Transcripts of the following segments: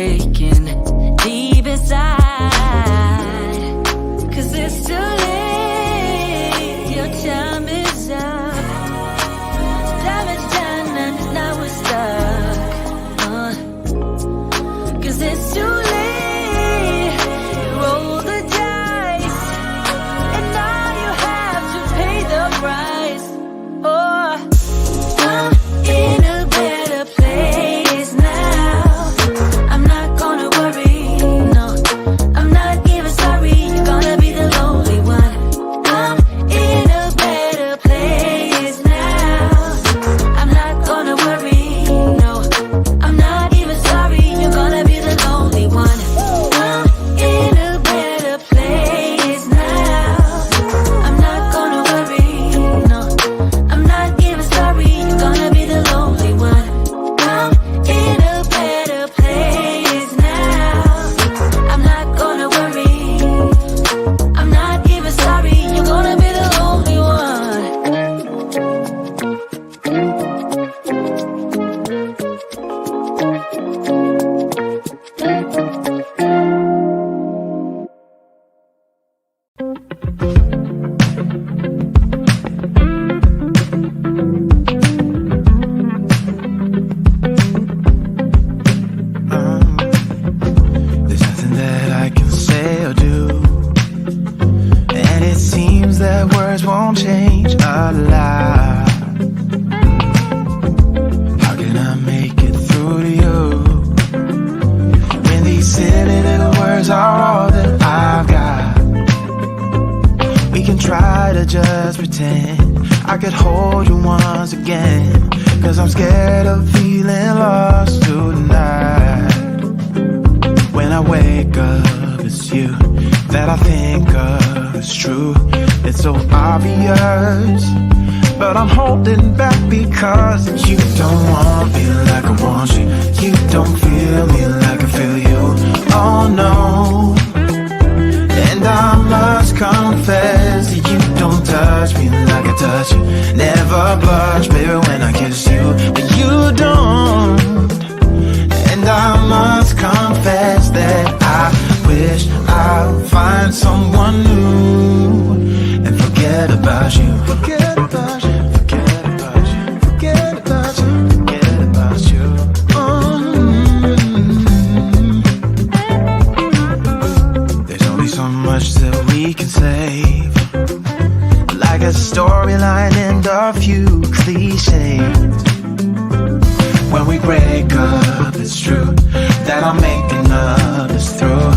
breaking deep inside. 'Cause it's too late, your time is up. Damage done and now we're stuck. 'Cause it's too late, you roll the dice, and now you have to pay the price. Oh, I'm in a better place now. I'm not gonna worry, no, I'm not even sorry. You're gonna be the lonely one. I'm in a better place now. I'm not gonna worry, no, I'm not even sorry. You're gonna be the lonely one. I'm in a better place now. I'm not gonna worry, no, I'm not even sorry. You're gonna be the lonely one. I'm in a better place now. I'm not gonna worry, I'm not even sorry. You're gonna be the lonely one. There's nothing that I can say or do, and it seems that words won't change a lot. How can I make it through to you when these silly little words are all that I've got? We can try to just pretend I could hold you once again, 'cause I'm scared of feeling lost tonight. When I wake up, it's you that I think of. It's true, it's so obvious, but I'm holding back because you don't want me like I want you. You don't feel me like I feel you. Oh no. And I must confess that you don't touch me like I touch you. Never blush, baby, when I kiss you, but you don't. And I must confess that I wish I'd find someone new and forget about you. Forget about you. Forget about you. Forget about you. Forget about you. There's only so much that we can save, like a storyline and a few cliches. When we break up, it's true that I'm making up this through.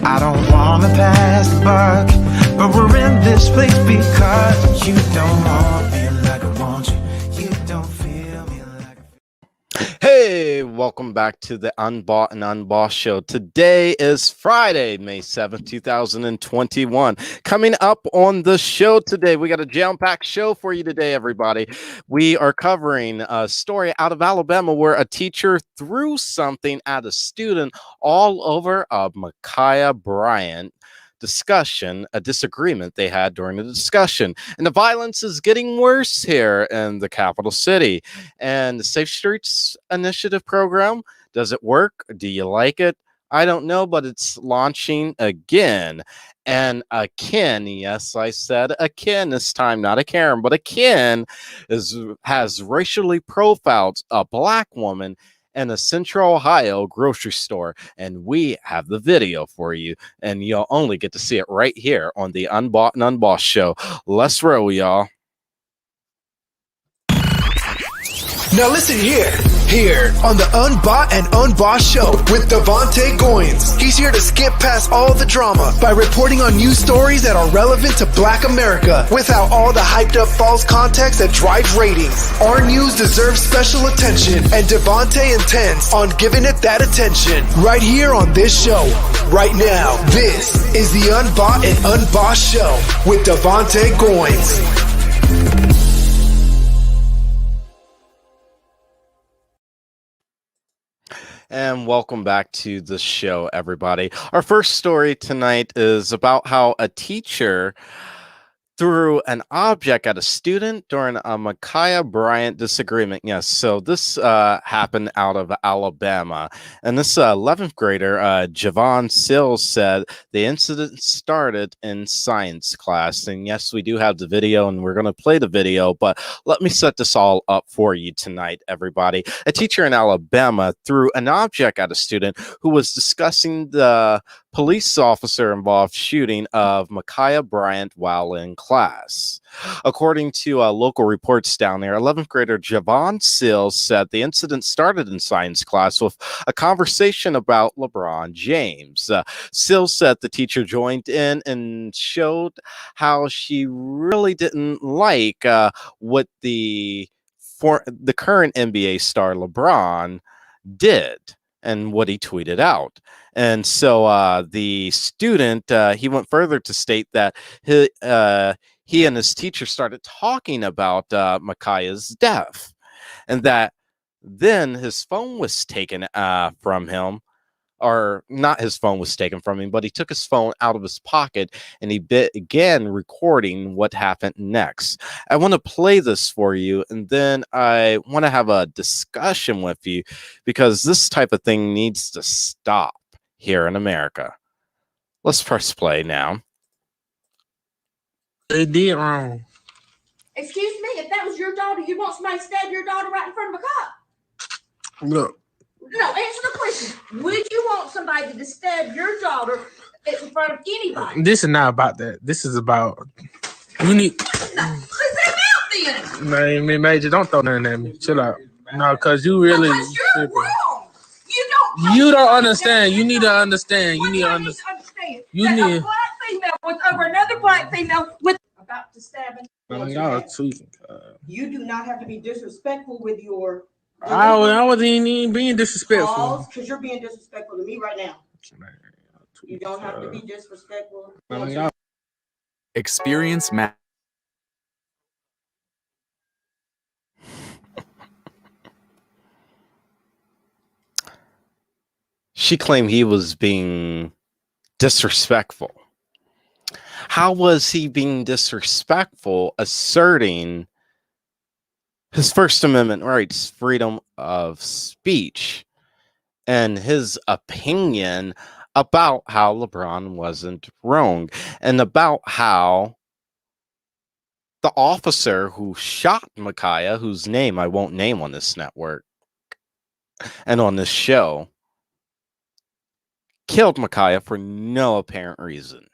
I don't wanna pass the buck, but we're in this place because you don't want me like I want you. You don't feel me like I... Hey, welcome back to the Unbought and Unbossed show. Today is Friday, May 7th, 2021. Coming up on the show today, we got a jam-packed show for you today, everybody. We are covering a story out of Alabama where a teacher threw something at a student all over a Ma'Khia Bryant disagreement they had during the discussion. And the violence is getting worse here in the capital city. And the Safe Streets Initiative program, does it work? Do you like it? I don't know, but it's launching again. And a Ken, yes, I said a Ken this time, not a Karen, but a Ken has racially profiled a black woman in a Central Ohio grocery store, and we have the video for you, and you'll only get to see it right here on the Unbought and Unbossed show. Let's roll, y'all. Now listen here on the Unbought and Unbossed show with Devontae Goins. He's here to skip past all the drama by reporting on news stories that are relevant to Black America without all the hyped up false context that drives ratings. Our news deserves special attention, and Devontae intends on giving it that attention right here on this show. Right now, this is the Unbought and Unbossed show with Devontae Goins. And welcome back to the show, everybody. Our first story tonight is about how a teacher threw an object at a student during a Ma'Khia Bryant disagreement. Yes, so this happened out of Alabama. And this 11th grader, Javon Sills, said the incident started in science class. And yes, we do have the video, and we're going to play the video. But let me set this all up for you tonight, everybody. A teacher in Alabama threw an object at a student who was discussing the police officer involved shooting of Ma'Khia Bryant while in class. According to local reports down there, 11th grader Javon Sills said the incident started in science class with a conversation about LeBron James. Sills said the teacher joined in and showed how she really didn't like what the current NBA star LeBron did and what he tweeted out. And so the student, he went further to state that he and his teacher started talking about Ma'Khia's death, and that then his phone was taken from him, or not his phone was taken from him, but he took his phone out of his pocket and he began recording what happened next. I want to play this for you, and then I want to have a discussion with you, because this type of thing needs to stop here in America. Let's press play now. They did wrong. Excuse me, if that was your daughter, you want somebody to stab your daughter right in front of a cop? Look, No, answer the question. Would you want somebody to stab your daughter in front of anybody? this is not about that. This is about you need. No, cause they're out then. Man, Major, don't throw nothing at me. Chill out. No, cause you really. Because you're wrong. You don't understand. You need to understand. You need to understand. You that need. a black female was over another black female with about to stab him. Man, y'all tweaking. You do not have to be disrespectful with your. I wasn't even being disrespectful. Because you're being disrespectful to me right now. You don't have to be disrespectful. Experience She claimed he was being disrespectful. How was he being disrespectful, asserting his First Amendment rights, freedom of speech, and his opinion about how LeBron wasn't wrong, and about how the officer who shot Ma'Khia, whose name I won't name on this network and on this show, killed Ma'Khia for no apparent reason.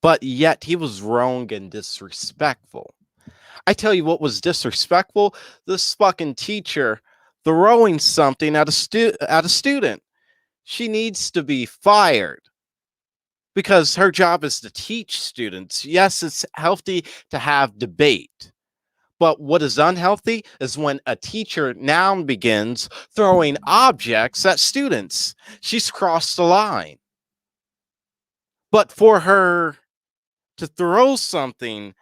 But yet he was wrong and disrespectful. I tell you what was disrespectful: this fucking teacher throwing something at a student. She needs to be fired, because her job is to teach students. Yes, it's healthy to have debate, but what is unhealthy is when a teacher now begins throwing objects at students. She's crossed the line. But for her to throw something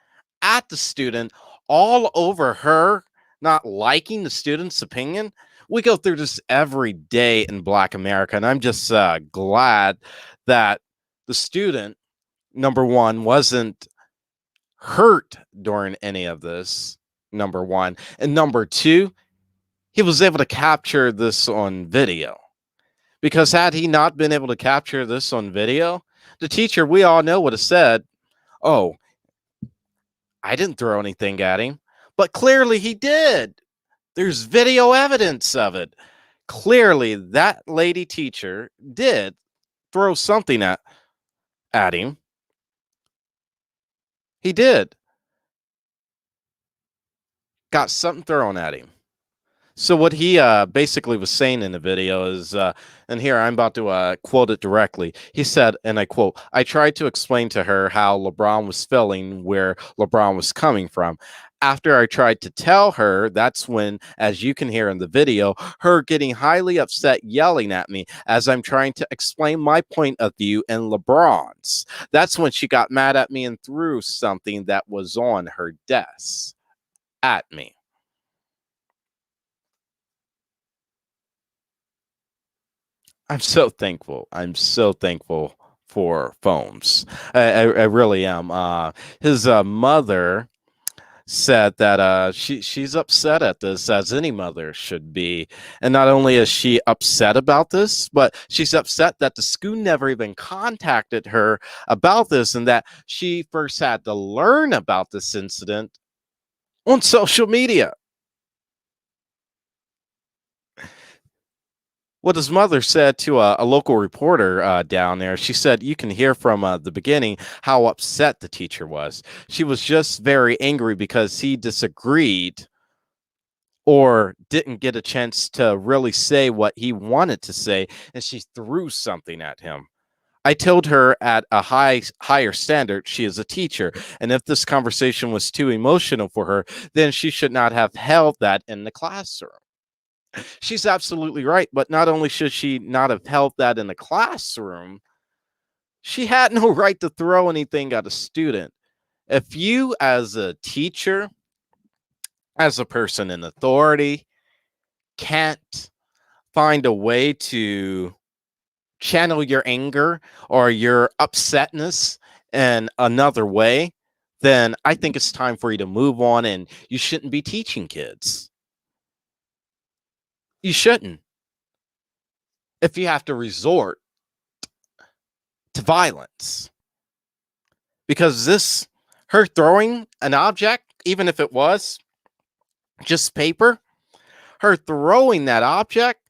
at the student all over her not liking the student's opinion, we go through this every day in Black America. And I'm just glad that the student, number one, wasn't hurt during any of this, number one. And number two, he was able to capture this on video. Because had he not been able to capture this on video, the teacher, we all know, would have said, "Oh, I didn't throw anything at him." But clearly he did. There's video evidence of it. Clearly that lady teacher did throw something at him. He did. Got something thrown at him. So what he basically was saying in the video is, and here I'm about to quote it directly. He said, and I quote, "I tried to explain to her how LeBron was feeling, where LeBron was coming from. After I tried to tell her, that's when, as you can hear in the video, her getting highly upset, yelling at me as I'm trying to explain my point of view and LeBron's. That's when she got mad at me and threw something that was on her desk at me." I'm so thankful. I'm so thankful for phones. I really am. His mother said that she's upset at this, as any mother should be. And not only is she upset about this, but she's upset that the school never even contacted her about this, and that she first had to learn about this incident on social media. What his mother said to a local reporter down there, she said, you can hear from the beginning how upset the teacher was. She was just very angry because he disagreed or didn't get a chance to really say what he wanted to say, and she threw something at him. I told her at a higher standard, she is a teacher, and if this conversation was too emotional for her, then she should not have held that in the classroom. She's absolutely right, but not only should she not have held that in the classroom, she had no right to throw anything at a student. If you, as a teacher, as a person in authority, can't find a way to channel your anger or your upsetness in another way, then I think it's time for you to move on, and you shouldn't be teaching kids. You shouldn't. If you have to resort to violence. Because her throwing an object, even if it was just paper, her throwing that object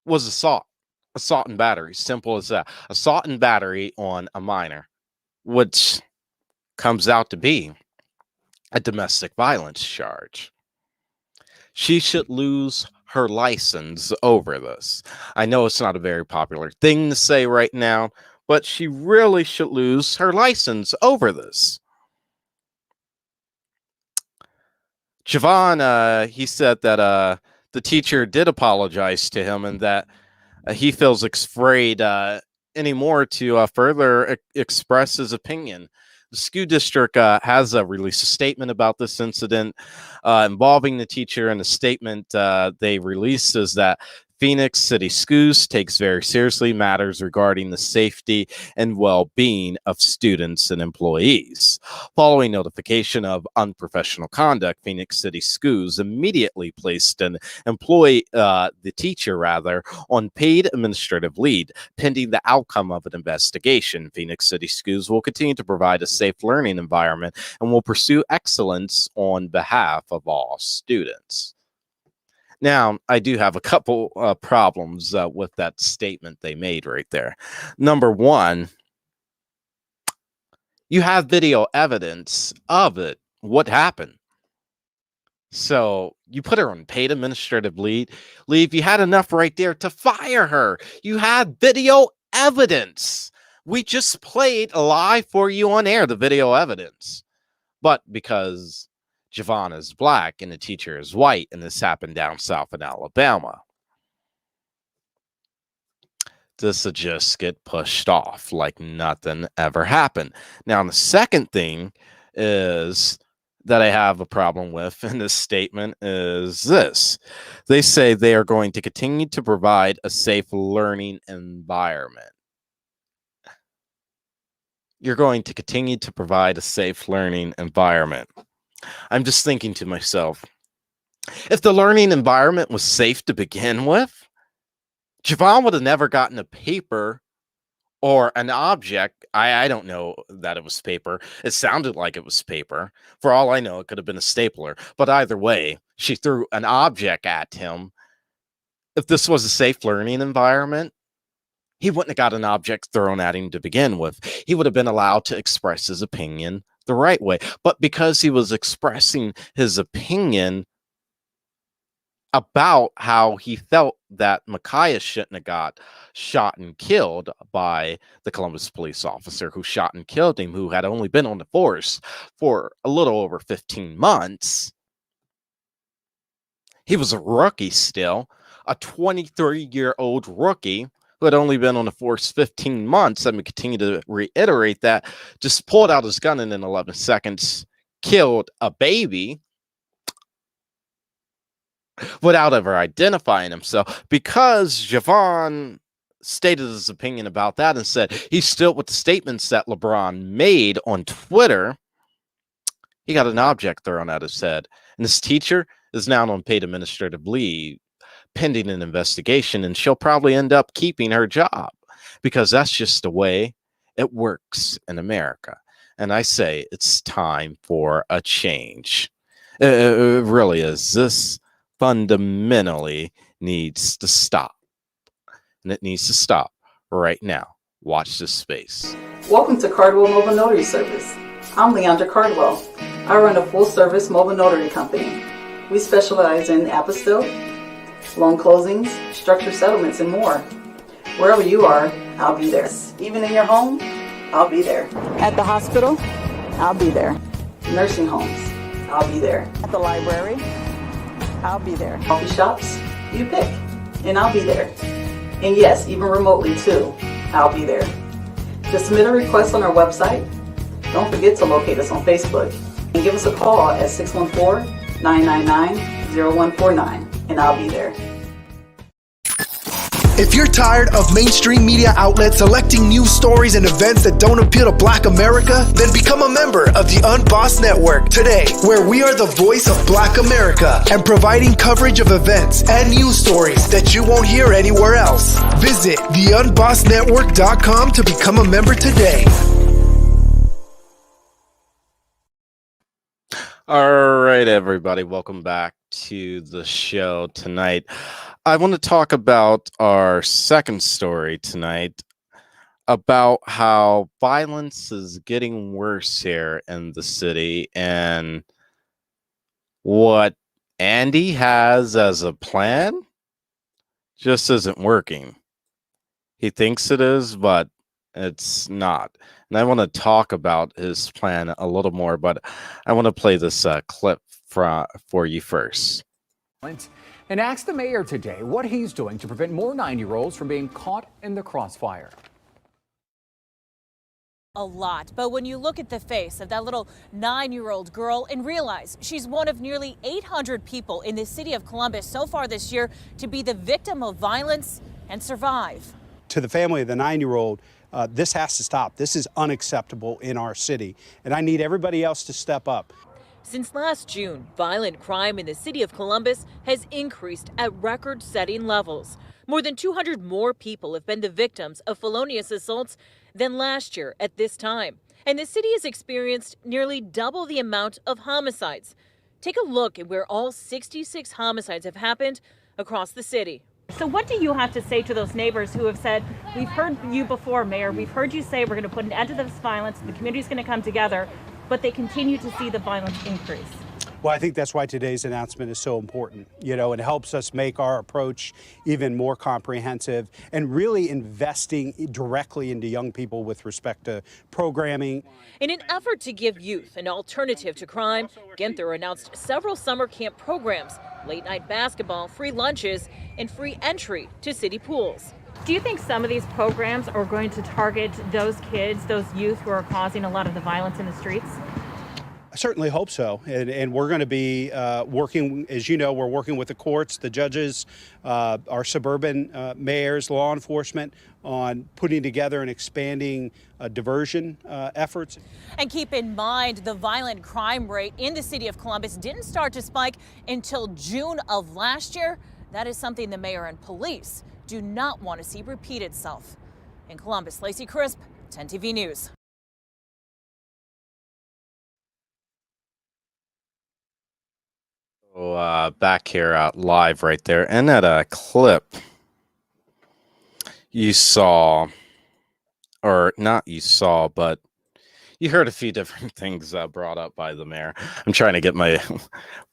was assault and battery. Simple as that. Assault and battery on a minor, which comes out to be a domestic violence charge. She should lose her license over this. I know it's not a very popular thing to say right now, but she really should lose her license over this. Javon, he said that the teacher did apologize to him, and that he feels afraid anymore to further express his opinion. The school district has released a statement about this incident involving the teacher, and the statement they released is that Phoenix City Schools takes very seriously matters regarding the safety and well-being of students and employees. Following notification of unprofessional conduct, Phoenix City Schools immediately placed the teacher on paid administrative leave, pending the outcome of an investigation. Phoenix City Schools will continue to provide a safe learning environment and will pursue excellence on behalf of all students. Now, I do have a couple problems with that statement they made right there. Number one, you have video evidence of it. What happened? So you put her on paid administrative leave. You had enough right there to fire her. You had video evidence. We just played live for you on air, the video evidence. But because Javon is black and the teacher is white, and this happened down south in Alabama, this will just get pushed off like nothing ever happened. Now, the second thing is that I have a problem with in this statement is this. They say they are going to continue to provide a safe learning environment. You're going to continue to provide a safe learning environment. I'm just thinking to myself, if the learning environment was safe to begin with, Javon would have never gotten a paper or an object. I don't know that it was paper. It sounded like it was paper. For all I know, it could have been a stapler. But either way, she threw an object at him. If this was a safe learning environment, he wouldn't have got an object thrown at him to begin with. He would have been allowed to express his opinion the right way. But because he was expressing his opinion about how he felt that Ma'Khia shouldn't have got shot and killed by the Columbus police officer who shot and killed him, who had only been on the force for a little over 15 months. He was a rookie still, a 23-year-old rookie who had only been on the force 15 months. Let me continue to reiterate that. Just pulled out his gun and in 11 seconds killed a baby without ever identifying himself, because Javon stated his opinion about that and said he stood with the statements that LeBron made on Twitter, he got an object thrown at his head. And this teacher is now on paid administrative leave pending an investigation, and she'll probably end up keeping her job because that's just the way it works in America. And I say it's time for a change. It really is. This fundamentally needs to stop. And it needs to stop right now. Watch this space. Welcome to Cardwell Mobile Notary Service. I'm Leandra Cardwell. I run a full-service mobile notary company. We specialize in apostille, loan closings, structured settlements, and more. Wherever you are, I'll be there. Even in your home, I'll be there. At the hospital, I'll be there. Nursing homes, I'll be there. At the library, I'll be there. Coffee shops, you pick, and I'll be there. And yes, even remotely too, I'll be there. Just submit a request on our website. Don't forget to locate us on Facebook. And give us a call at 614-999-0149, and I'll be there. If you're tired of mainstream media outlets selecting news stories and events that don't appeal to Black America, then become a member of the UnBossed Network today, where we are the voice of Black America and providing coverage of events and news stories that you won't hear anywhere else. Visit theunbossednetwork.com to become a member today. All right, everybody, welcome back to the show tonight. I want to talk about our second story tonight about how violence is getting worse here in the city and what Andy has as a plan just isn't working. He thinks it is, but it's not. And I want to talk about his plan a little more, but I want to play this clip for you first. And asked the mayor today what he's doing to prevent more 9-year-olds from being caught in the crossfire. A lot, but when you look at the face of that little 9-year-old girl and realize she's one of nearly 800 people in the city of Columbus so far this year to be the victim of violence and survive. To the family of the 9-year-old, this has to stop. This is unacceptable in our city, and I need everybody else to step up. Since last June, violent crime in the city of Columbus has increased at record-setting levels. More than 200 more people have been the victims of felonious assaults than last year at this time. And the city has experienced nearly double the amount of homicides. Take a look at where all 66 homicides have happened across the city. So what do you have to say to those neighbors who have said, we've heard you before, Mayor, we've heard you say we're going to put an end to this violence, the community's going to come together, but they continue to see the violence increase? Well, I think that's why today's announcement is so important. You know, it helps us make our approach even more comprehensive and really investing directly into young people with respect to programming. In an effort to give youth an alternative to crime, Ginther announced several summer camp programs, late-night basketball, free lunches, and free entry to city pools. Do you think some of these programs are going to target those kids, those youth who are causing a lot of the violence in the streets? I certainly hope so. And we're going to be working, as you know, we're working with the courts, the judges, our suburban mayors, law enforcement on putting together and expanding diversion efforts. And keep in mind, the violent crime rate in the city of Columbus didn't start to spike until June of last year. That is something the mayor and police do not want to see repeat itself. In Columbus, Lacey Crisp, 10 TV News. Back here live right there, and at a clip you saw, or not you saw, but you heard a few different things brought up by the mayor. I'm trying to get my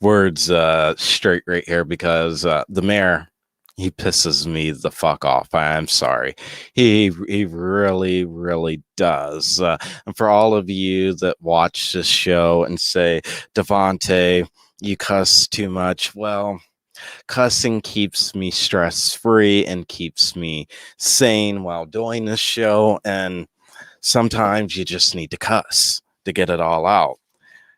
words straight right here because the mayor, he pisses me the fuck off. I'm sorry. He really, really does. And for all of you that watch this show and say, Devontae, you cuss too much. Well, cussing keeps me stress-free and keeps me sane while doing this show. And sometimes you just need to cuss to get it all out.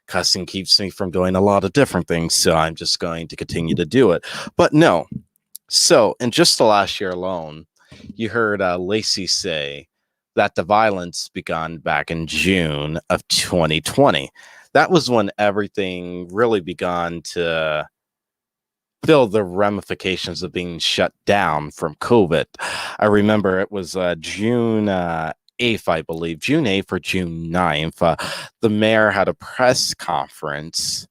Cussing keeps me from doing a lot of different things, so I'm just going to continue to do it. But no. So in just the last year alone, You heard Lacey say that the violence began back in June of 2020. That was when everything really began to feel the ramifications of being shut down from COVID. I remember it was June 8th, I believe, June 8th or June 9th. The mayor had a press conference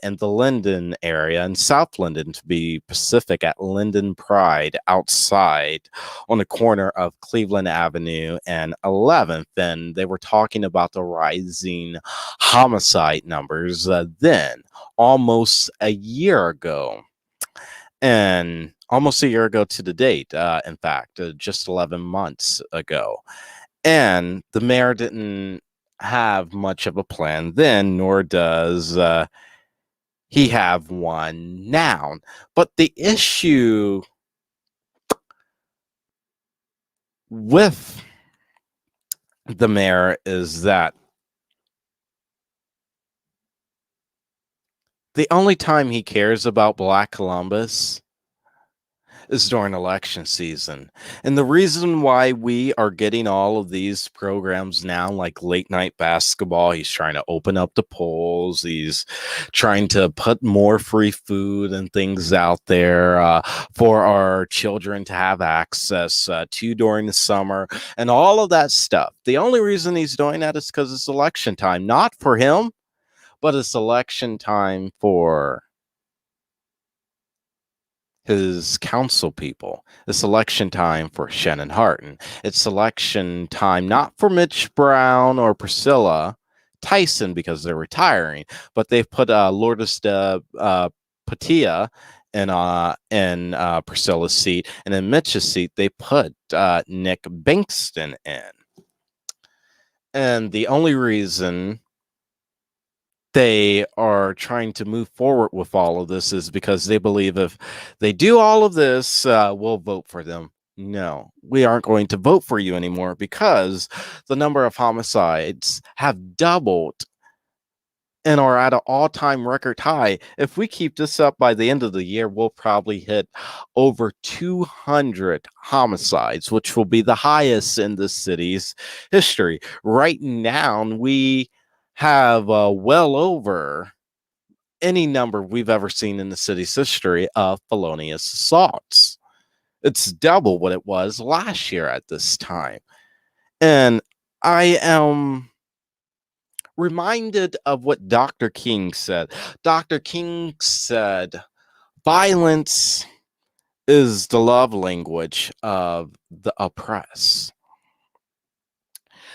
in the Linden area, in South Linden to be specific, at Linden Pride outside on the corner of Cleveland Avenue and 11th. And they were talking about the rising homicide numbers then, almost a year ago. And almost a year ago to the date, in fact, just 11 months ago. And the mayor didn't have much of a plan then, nor does he have one now. But the issue with the mayor is that the only time he cares about Black Columbus is during election season. And the reason why we are getting all of these programs now, like late night basketball, he's trying to open up the polls. He's trying to put more free food and things out there for our children to have access to during the summer and all of that stuff. The only reason he's doing that is because it's election time, not for him, but it's election time for his council people. It's election time for Shannon Harton. It's election time not for Mitch Brown or Priscilla Tyson because they're retiring, but they've put Lourdes Patia in Priscilla's seat, and in Mitch's seat they put Nick Bankston in. And the only reason they are trying to move forward with all of this is because they believe if they do all of this, we'll vote for them. No, we aren't going to vote for you anymore because the number of homicides have doubled and are at an all-time record high. If we keep this up by the end of the year, we'll probably hit over 200 homicides, which will be the highest in the city's history. Right now, we have well over any number we've ever seen in the city's history of felonious assaults. It's double what it was last year at this time. And I am reminded of what Dr. King said. Dr. King said, violence is the love language of the oppressed.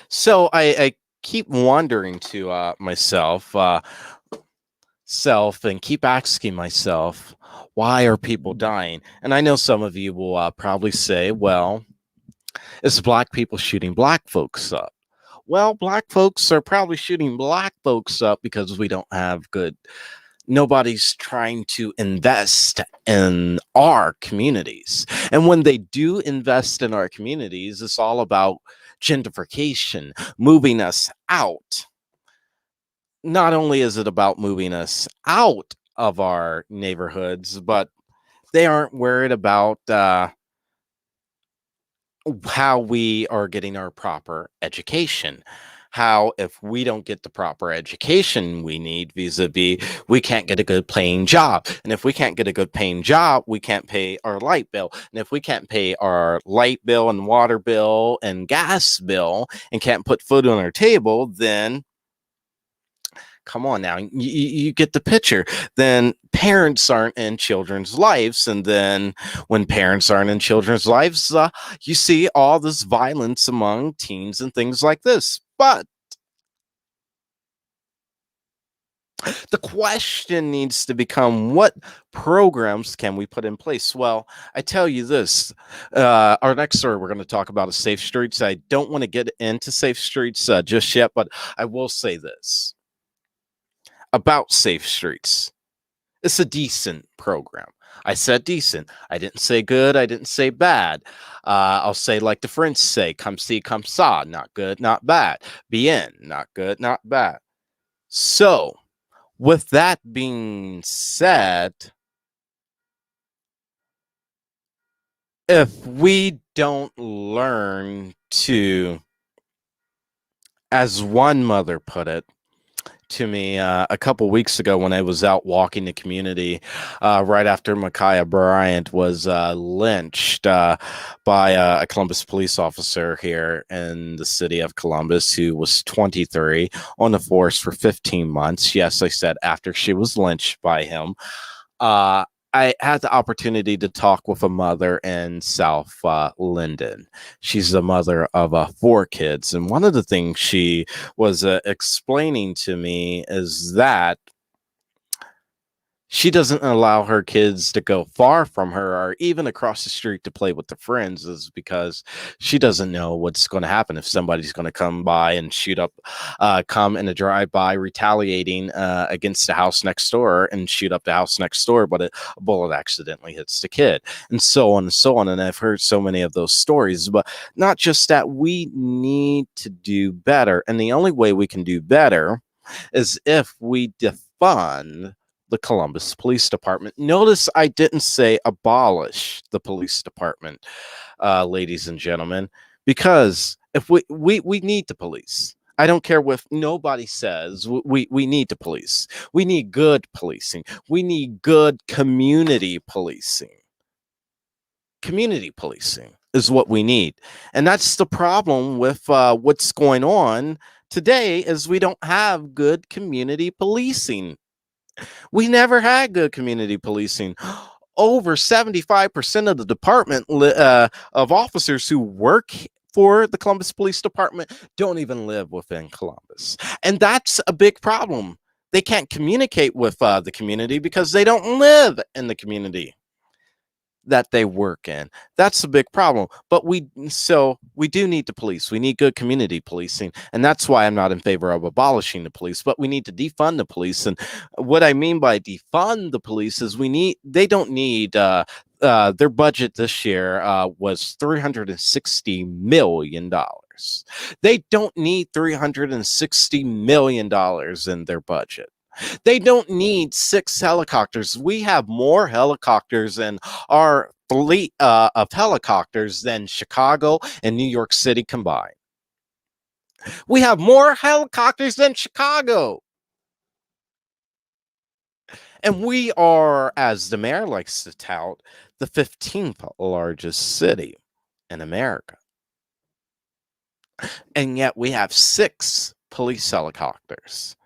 So I keep wondering to myself and keep asking myself, why are people dying? And I know some of you will probably say, well, it's black people shooting black folks up. Well, black folks are probably shooting black folks up because we don't have good. Nobody's trying to invest in our communities. And when they do invest in our communities, it's all about gentrification, moving us out. Not only is it about moving us out of our neighborhoods, but they aren't worried about how we are getting our proper education. How if we don't get the proper education we need vis-a-vis, we can't get a good paying job. And if we can't get a good paying job, we can't pay our light bill. And if we can't pay our light bill and water bill and gas bill and can't put food on our table, then come on now, you get the picture. Then parents aren't in children's lives. And then when parents aren't in children's lives, you see all this violence among teens and things like this. But the question needs to become, what programs can we put in place? Well, I tell you this, our next story we're going to talk about is Safe Streets. I don't want to get into Safe Streets just yet, but I will say this about Safe Streets. It's a decent program. I said decent. I didn't say good. I didn't say bad. I'll say like the French say, comme ci, comme ça. Not good, not bad. Bien, not good, not bad. So, with that being said, if we don't learn to, as one mother put it to me a couple weeks ago when I was out walking the community right after Ma'Khia Bryant was lynched by a Columbus police officer here in the city of Columbus who was 23 on the force for 15 months. Yes, I said after she was lynched by him. I had the opportunity to talk with a mother in South Linden. She's the mother of 4 kids. And one of the things she was explaining to me is that she doesn't allow her kids to go far from her or even across the street to play with their friends is because she doesn't know what's going to happen if somebody's going to come by and shoot up, come in a drive-by retaliating against the house next door and shoot up the house next door, but a bullet accidentally hits the kid, and so on and so on. And I've heard so many of those stories, but not just that, we need to do better. And the only way we can do better is if we defund the Columbus Police Department. Notice I didn't say abolish the police department, ladies and gentlemen, because if we need the police. I don't care what nobody says. We need the police. We need good policing. We need good community policing. Community policing is what we need. And that's the problem with what's going on today is we don't have good community policing. We never had good community policing. Over 75% of the department of officers who work for the Columbus Police Department don't even live within Columbus. And that's a big problem. They can't communicate with the community because they don't live in the community that they work in. That's a big problem. But we do need the police. We need good community policing. And that's why I'm not in favor of abolishing the police, but we need to defund the police. And what I mean by defund the police is they don't need their budget this year was $360 million. They don't need $360 million in their budget. They don't need 6 helicopters. We have more helicopters in our fleet of helicopters than Chicago and New York City combined. We have more helicopters than Chicago. And we are, as the mayor likes to tout, the 15th largest city in America. And yet we have 6 police helicopters.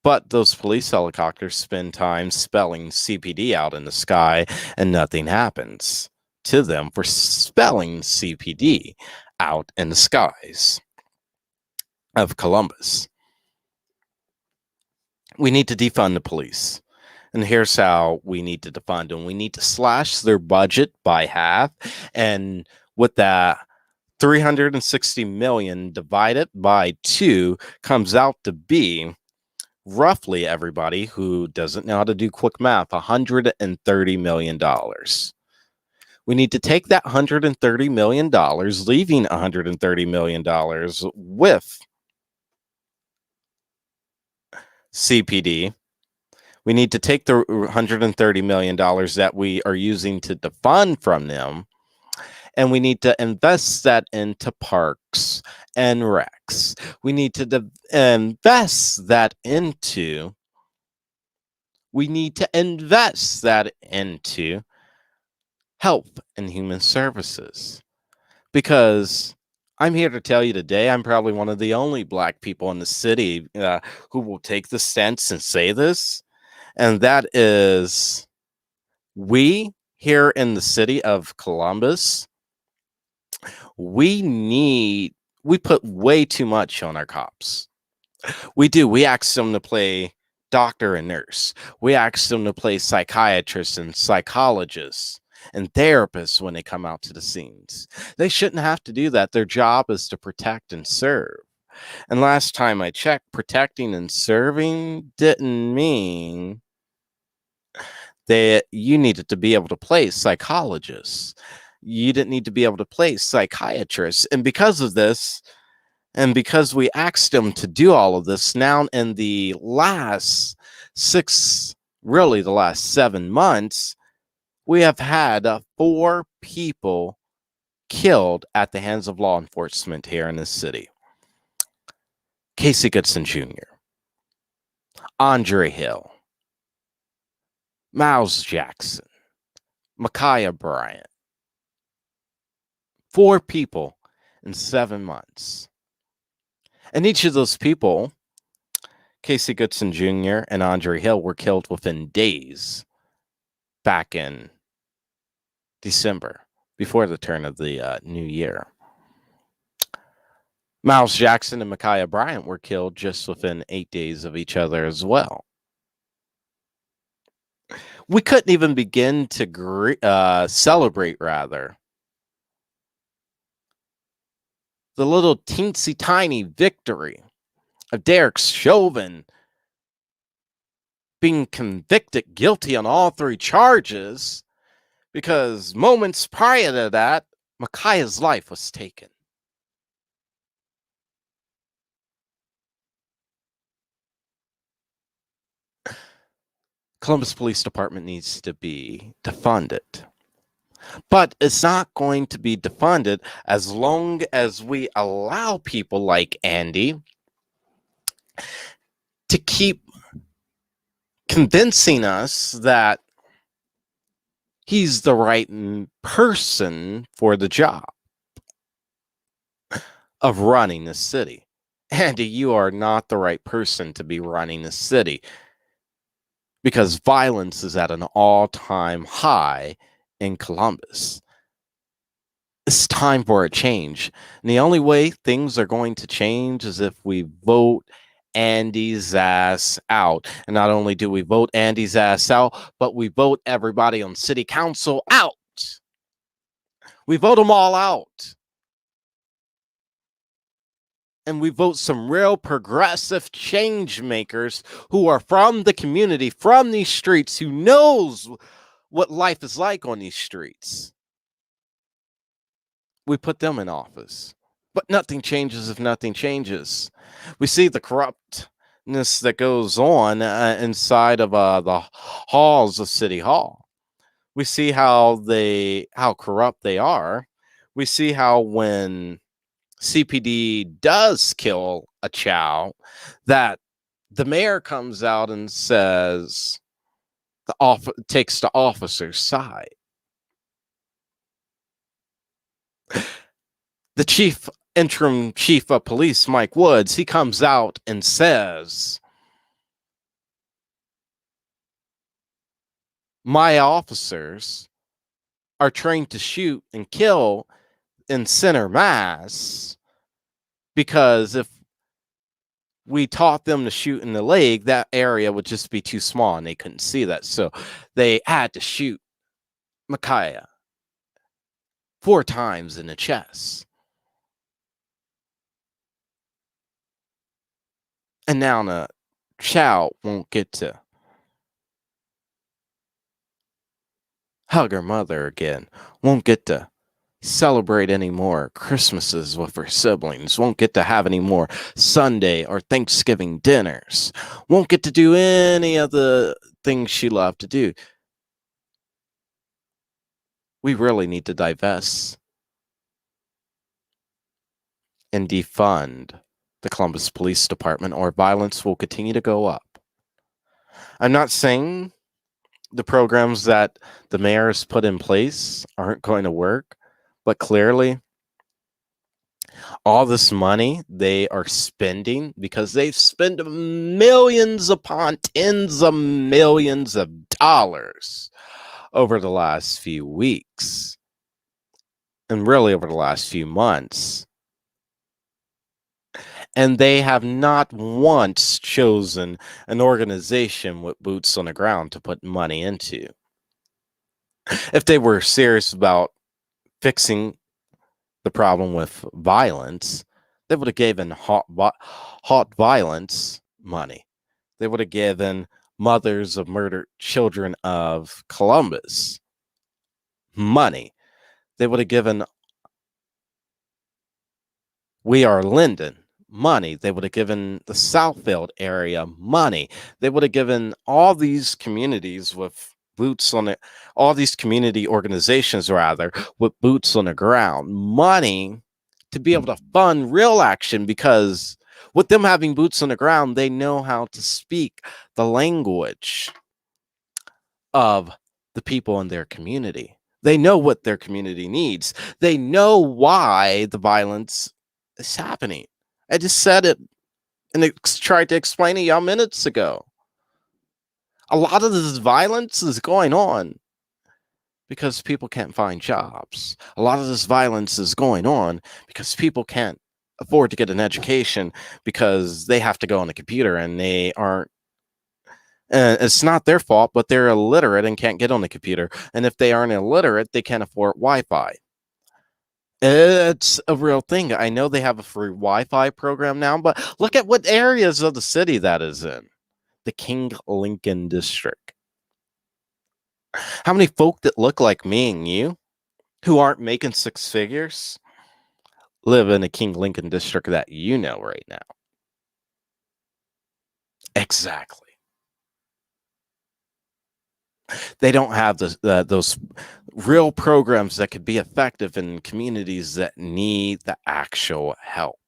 But those police helicopters spend time spelling CPD out in the sky, and nothing happens to them for spelling CPD out in the skies of Columbus. We need to defund the police. And here's how we need to defund them. We need to slash their budget by half. And with that, $360 million divided by 2 comes out to be roughly, everybody who doesn't know how to do quick math, $130 million. We need to take that $130 million, leaving $130 million with CPD. We need to take the $130 million that we are using to defund from them, and we need to invest that into parks and recs. We need to invest that into health and human services. Because I'm here to tell you today, I'm probably one of the only Black people in the city who will take the stance and say this. And that is, we here in the city of Columbus, we put way too much on our cops. We do. We ask them to play doctor and nurse. We ask them to play psychiatrists and psychologists and therapists when they come out to the scenes. They shouldn't have to do that. Their job is to protect and serve. And last time I checked, protecting and serving didn't mean that you needed to be able to play psychologists. You didn't need to be able to play psychiatrists. And because of this, and because we asked them to do all of this, now in the last 7 months, we have had 4 people killed at the hands of law enforcement here in this city. Casey Goodson Jr., Andre Hill, Miles Jackson, Ma'Khia Bryant. 4 people in 7 months. And each of those people, Casey Goodson Jr. and Andre Hill, were killed within days back in December, before the turn of the new year. Miles Jackson and Ma'Khia Bryant were killed just within 8 days of each other as well. We couldn't even begin to celebrate, rather, the little teensy tiny victory of Derek Chauvin being convicted guilty on all 3 charges, because moments prior to that, Ma'Khia's life was taken. Columbus Police Department needs to be defunded. But it's not going to be defunded as long as we allow people like Andy to keep convincing us that he's the right person for the job of running the city. Andy, you are not the right person to be running the city, because violence is at an all-time high in Columbus. It's time for a change. And the only way things are going to change is if we vote Andy's ass out. And not only do we vote Andy's ass out, but we vote everybody on city council out. We vote them all out. And we vote some real progressive change makers who are from the community, from these streets, who knows what life is like on these streets. We put them in office. But nothing changes if nothing changes. We see the corruptness that goes on inside of the halls of City Hall. We see how corrupt they are. We see how when CPD does kill a child, that the mayor comes out and says takes the officer's side. The interim chief of police, Mike Woods, he comes out and says, my officers are trained to shoot and kill in center mass, because if we taught them to shoot in the leg, that area would just be too small and they couldn't see that. So they had to shoot Ma'Khia 4 times in the chest. And now the child won't get to hug her mother again, won't get to celebrate any more Christmases with her siblings, won't get to have any more Sunday or Thanksgiving dinners, won't get to do any of the things she loved to do. We really need to divest and defund the Columbus Police Department, or violence will continue to go up. I'm not saying the programs that the mayor has put in place aren't going to work, but clearly all this money they are spending, because they've spent millions upon tens of millions of dollars over the last few weeks, and really over the last few months. And they have not once chosen an organization with boots on the ground to put money into. If they were serious about fixing the problem with violence, they would have given hot violence money. They would have given mothers of murdered children of Columbus money. They would have given We Are Linden money. They would have given the Southfield area money. They would have given all these communities with boots on it, all these community organizations rather, with boots on the ground, money to be able to fund real action, because with them having boots on the ground, they know how to speak the language of the people in their community. They know what their community needs. They know why the violence is happening. I just said it and tried to explain it y'all minutes ago. A lot of this violence is going on because people can't find jobs. A lot of this violence is going on because people can't afford to get an education because they have to go on the computer and they aren't. And it's not their fault, but they're illiterate and can't get on the computer. And if they aren't illiterate, they can't afford Wi-Fi. It's a real thing. I know they have a free Wi-Fi program now, but look at what areas of the city that is in. The King Lincoln District. How many folk that look like me and you, who aren't making six figures, live in a King Lincoln District that you know right now? Exactly. They don't have those real programs that could be effective in communities that need the actual help.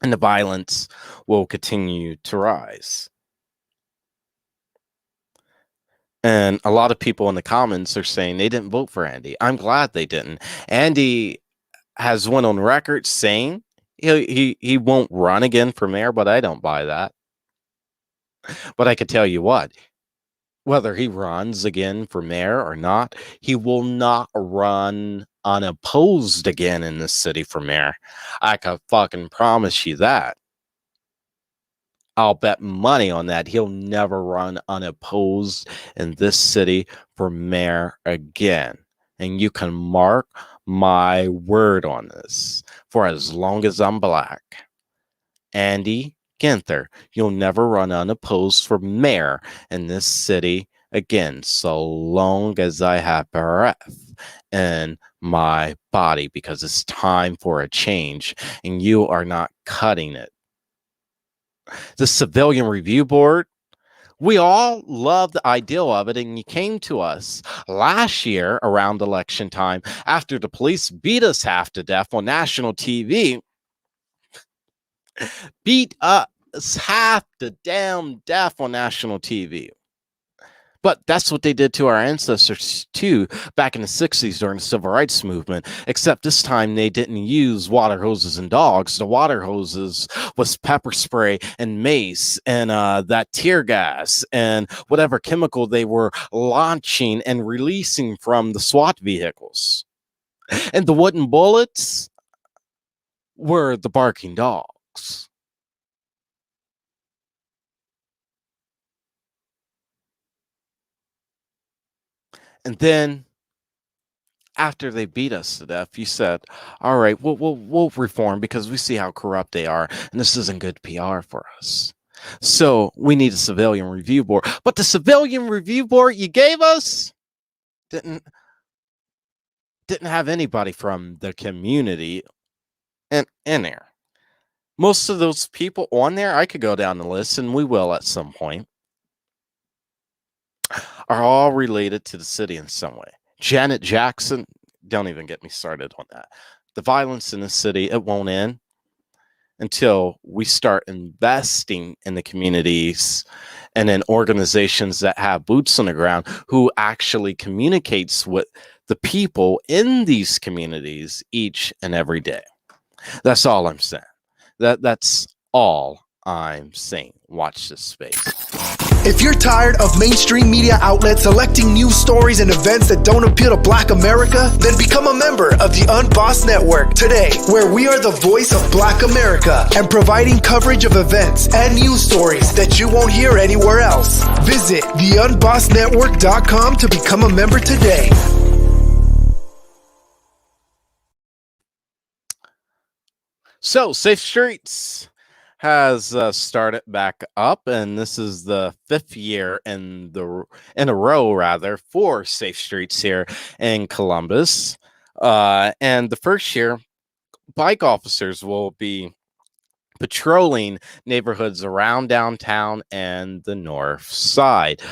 And the violence will continue to rise. And a lot of people in the comments are saying they didn't vote for Andy. I'm glad they didn't. Andy has went on record saying he won't run again for mayor, but I don't buy that. But I could tell you what, whether he runs again for mayor or not, he will not run unopposed again in this city for mayor. I could fucking promise you that. I'll bet money on that. He'll never run unopposed in this city for mayor again. And you can mark my word on this for as long as I'm black. Andy Ginther, you'll never run unopposed for mayor in this city again, so long as I have breath in my body, because it's time for a change, and you are not cutting it. The Civilian Review Board, we all love the ideal of it, and you came to us last year around election time after the police beat us half to death on national TV. Beat us half to damn death on national TV. But that's what they did to our ancestors too back in the 60s during the Civil Rights Movement, except this time they didn't use water hoses and dogs. The water hoses was pepper spray and mace and that tear gas and whatever chemical they were launching and releasing from the SWAT vehicles. And the wooden bullets were the barking dogs. And then after they beat us to death, you said, all right, we'll reform because we see how corrupt they are, and this isn't good PR for us. So we need a Civilian Review Board. But the Civilian Review Board you gave us didn't have anybody from the community in there. Most of those people on there, I could go down the list, and we will at some point, are all related to the city in some way. Janet Jackson, don't even get me started on that. The violence in the city, it won't end until we start investing in the communities and in organizations that have boots on the ground who actually communicates with the people in these communities each and every day. That's all I'm saying. That's all I'm saying. Watch this space. If you're tired of mainstream media outlets selecting news stories and events that don't appeal to Black America, then become a member of the UnBossed Network today, where we are the voice of Black America and providing coverage of events and news stories that you won't hear anywhere else. Visit theunbossednetwork.com to become a member today. So, Safe Streets has started back up, and this is the 5th year in a row, rather, for Safe Streets here in Columbus. And the first year, bike officers will be patrolling neighborhoods around downtown and the north side.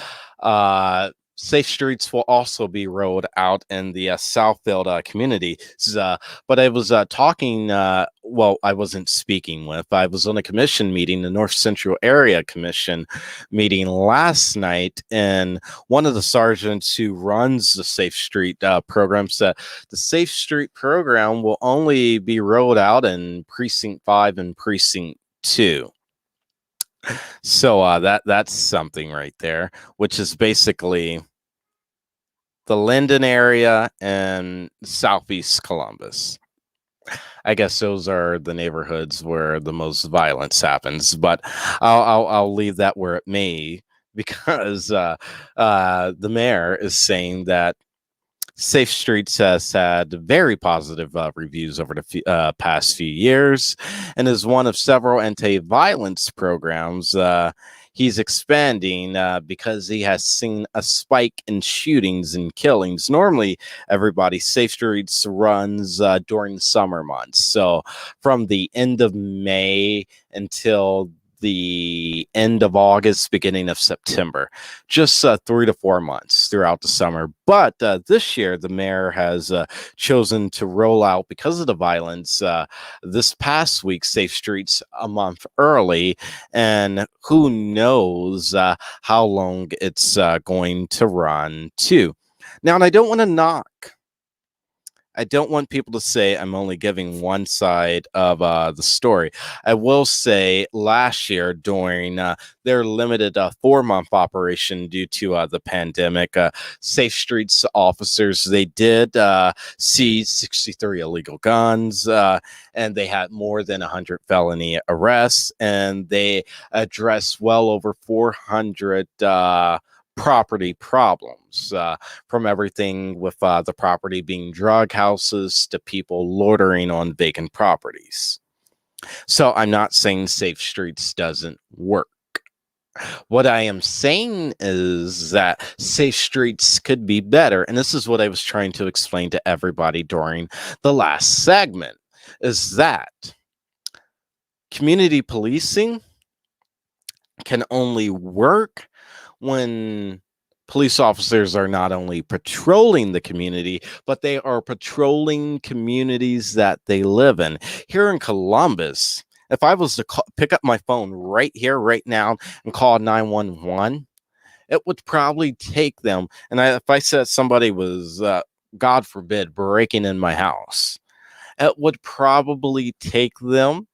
Safe Streets will also be rolled out in the Southfield community. But I was talking, well, I wasn't speaking with, I was on a commission meeting, the North Central Area Commission meeting last night, and one of the sergeants who runs the Safe Street program said the Safe Street program will only be rolled out in Precinct 5 and Precinct 2. So that's something right there, which is basically the Linden area and Southeast Columbus. I guess those are the neighborhoods where the most violence happens, but I'll leave that where it may, because the mayor is saying that Safe Streets has had very positive reviews over the past few years, and is one of several anti-violence programs he's expanding because he has seen a spike in shootings and killings. Normally, Safe Streets runs during the summer months, so from the end of May until the end of August, beginning of September, just 3 to 4 months throughout the summer. But this year, the mayor has chosen to roll out, because of the violence, this past week, Safe Streets a month early, and who knows how long it's going to run too. Now, and I don't want to knock. I don't want people to say I'm only giving one side of the story. I will say last year, during their limited 4-month operation due to the pandemic, Safe Streets officers, they did seize 63 illegal guns, and they had more than 100 felony arrests, and they addressed well over 400 property problems, from everything with the property being drug houses to people loitering on vacant properties. So I'm not saying Safe Streets doesn't work. What I am saying is that Safe Streets could be better, and this is what I was trying to explain to everybody during the last segment, is that community policing can only work when police officers are not only patrolling the community, but they are patrolling communities that they live in. Here in Columbus, if I was to pick up my phone right here, right now, and call 911, it would probably take them, and if I said somebody was, God forbid, breaking in my house, it would probably take them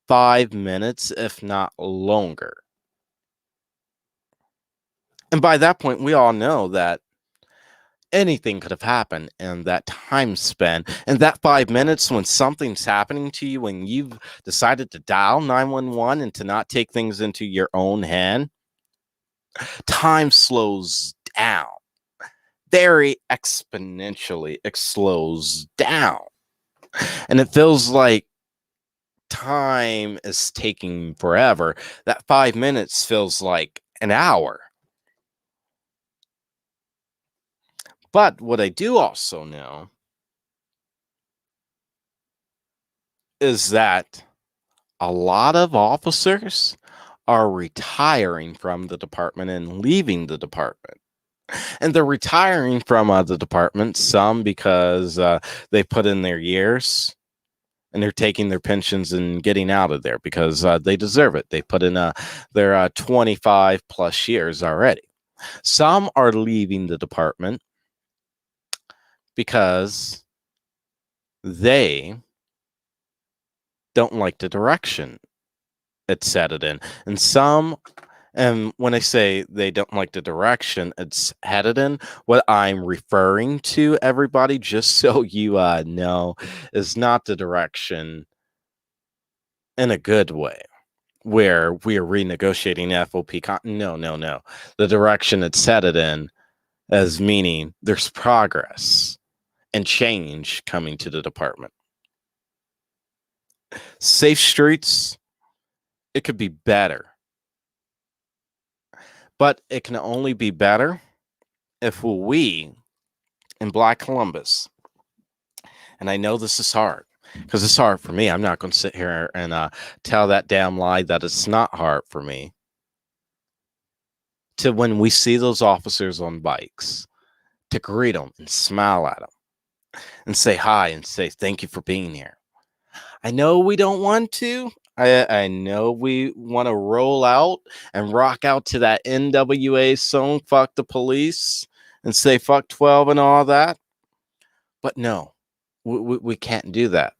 5 minutes, if not longer. And by that point, we all know that anything could have happened in that time span. And that 5 minutes, when something's happening to you, when you've decided to dial 911 and to not take things into your own hand, time slows down. Very exponentially, it slows down. And it feels like time is taking forever. That 5 minutes feels like an hour. But what I do also know is that a lot of officers are retiring from the department and leaving the department. And they're retiring from the department, some because they put in their years and they're taking their pensions and getting out of there because they deserve it. They put in their 25 plus years already. Some are leaving the department because they don't like the direction it's headed in. And some, and when I say they don't like the direction it's headed in, what I'm referring to, everybody, just so you know, is not the direction in a good way, where we are renegotiating FOP. No. The direction it's headed in as meaning there's progress and change coming to the department. Safe Streets, it could be better. But it can only be better if we in Black Columbus, and I know this is hard, because it's hard for me. I'm not going to sit here and tell that damn lie that it's not hard for me to when we see those officers on bikes, to greet them and smile at them and say hi and say thank you for being here. I know we don't want to. I know we want to roll out and rock out to that NWA song, Fuck the Police, and say fuck 12 and all that. But no, we can't do that.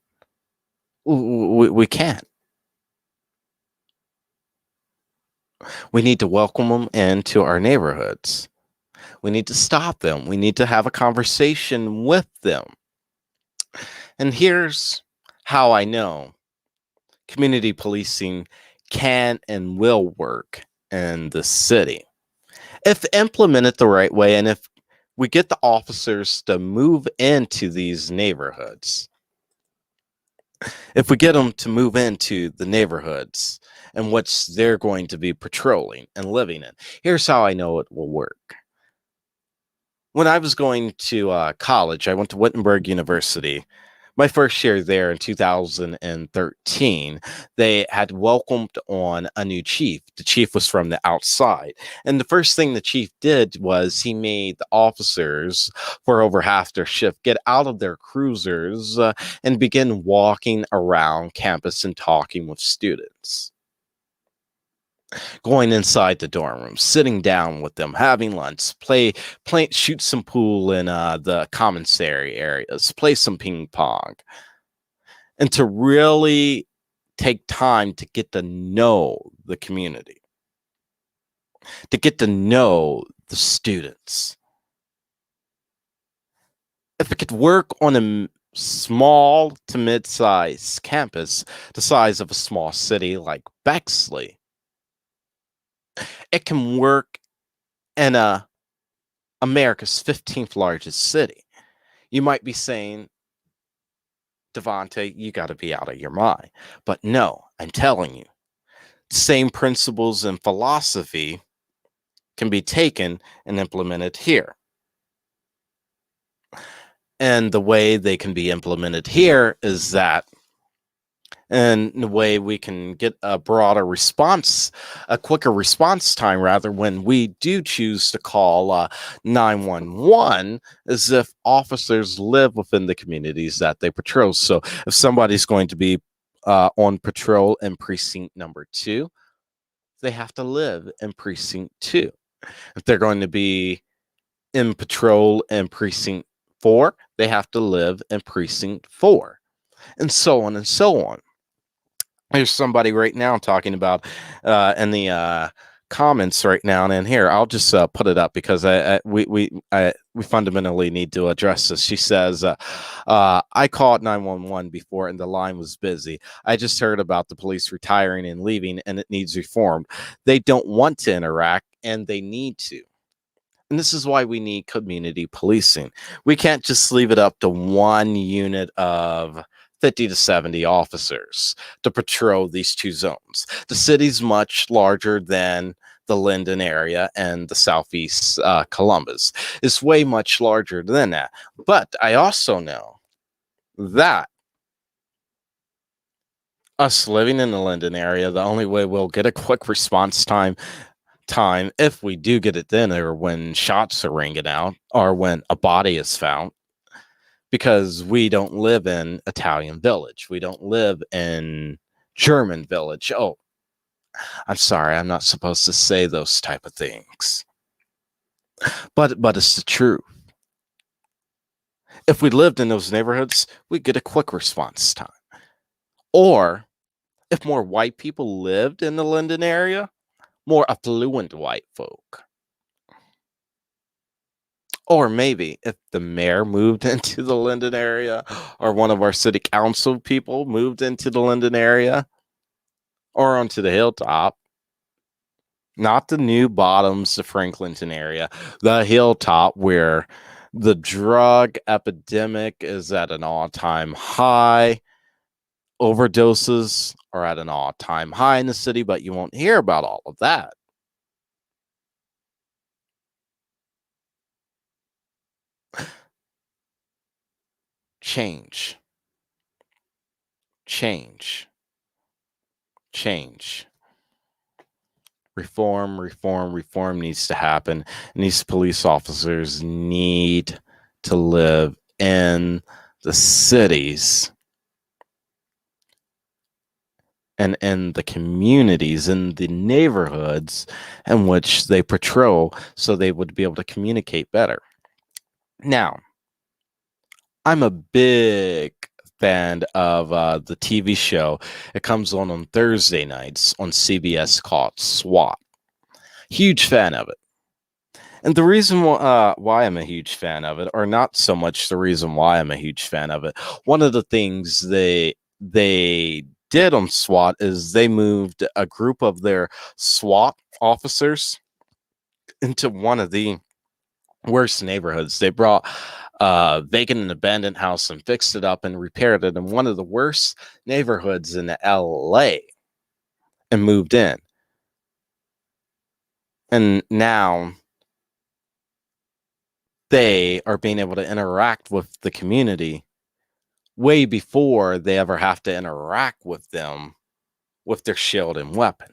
We can't. We need to welcome them into our neighborhoods. We need to stop them. We need to have a conversation with them. And here's how I know community policing can and will work in the city. If implemented the right way, and if we get the officers to move into these neighborhoods, if we get them to move into the neighborhoods and which they're going to be patrolling and living in, here's how I know it will work. When I was going to college, I went to Wittenberg University. My first year there in 2013, they had welcomed on a new chief. The chief was from the outside. And the first thing the chief did was he made the officers for over half their shift get out of their cruisers and begin walking around campus and talking with students. Going inside the dorm room, sitting down with them, having lunch, shoot some pool in the commissary areas, play some ping pong, and to really take time to get to know the community, to get to know the students. If it could work on a small to mid-sized campus, the size of a small city like Bexley, it can work in America's 15th largest city. You might be saying, Devontae, you got to be out of your mind. But no, I'm telling you, same principles and philosophy can be taken and implemented here. And the way they can be implemented here is that, and the way we can get a broader response, a quicker response time, rather, when we do choose to call 911, is if officers live within the communities that they patrol. So if somebody's going to be on patrol in precinct number 2, they have to live in precinct 2. If they're going to be in patrol in precinct 4, they have to live in precinct 4, and so on and so on. There's somebody right now talking about in the comments right now and in here. I'll just put it up because we fundamentally need to address this. She says, I called 911 before and the line was busy. I just heard about the police retiring and leaving and it needs reformed. They don't want to interact and they need to. And this is why we need community policing. We can't just leave it up to one unit of 50 to 70 officers to patrol these two zones. The city's much larger than the Linden area and the Southeast Columbus. It's way much larger than that. But I also know that us living in the Linden area, the only way we'll get a quick response time, if we do get it then, or when shots are ringing out, or when a body is found, because we don't live in Italian Village. We don't live in German Village. Oh, I'm sorry. I'm not supposed to say those type of things. But it's the truth. If we lived in those neighborhoods, we'd get a quick response time. Or if more white people lived in the Linden area, more affluent white folk. Or maybe if the mayor moved into the Linden area, or one of our city council people moved into the Linden area, or onto the hilltop, not the New Bottoms, the Franklinton area, the hilltop where the drug epidemic is at an all-time high. Overdoses are at an all-time high in the city, but you won't hear about all of that. Change. Reform needs to happen. And these police officers need to live in the cities and in the communities, in the neighborhoods in which they patrol, so they would be able to communicate better. Now, I'm a big fan of the TV show. It comes on Thursday nights on CBS called SWAT. Huge fan of it. And the reason why I'm a huge fan of it, or not so much the reason why I'm a huge fan of it, one of the things they did on SWAT is they moved a group of their SWAT officers into one of the worst neighborhoods. They brought vacant and abandoned house and fixed it up and repaired it in one of the worst neighborhoods in LA and moved in. And now they are being able to interact with the community way before they ever have to interact with them with their shield and weapon.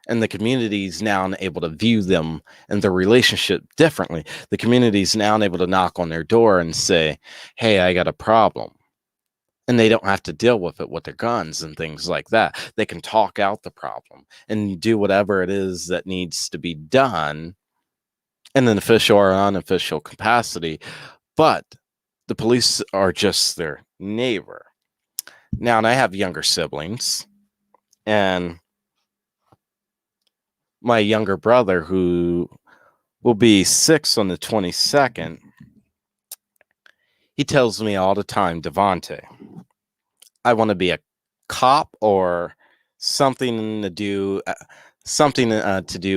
And the community is now able to view them and their relationship differently. The community is now able to knock on their door and say, hey, I got a problem. And they don't have to deal with it with their guns and things like that. They can talk out the problem and do whatever it is that needs to be done in an official or unofficial capacity. But the police are just their neighbor. Now, and I have younger siblings, and my younger brother, who will be 6 on the 22nd, he tells me all the time, Devontae, I want to be a cop or something to do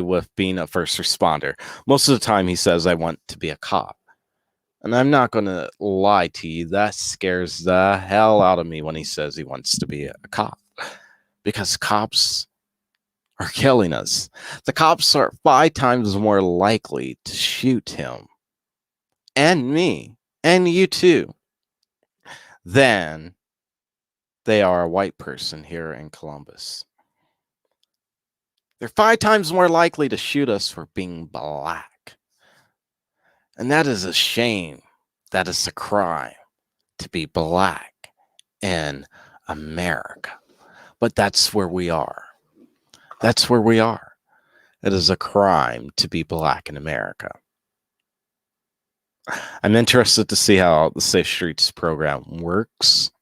with being a first responder. Most of the time he says I want to be a cop. And I'm not going to lie to you, that scares the hell out of me when he says he wants to be a cop. Because cops are killing us. The cops are 5 times more likely to shoot him and me and you too than they are a white person here in Columbus. They're 5 times more likely to shoot us for being black. And that is a shame. That is a crime to be black in America. But that's where we are. That's where we are. It is a crime to be black in America. I'm interested to see how the Safe Streets program works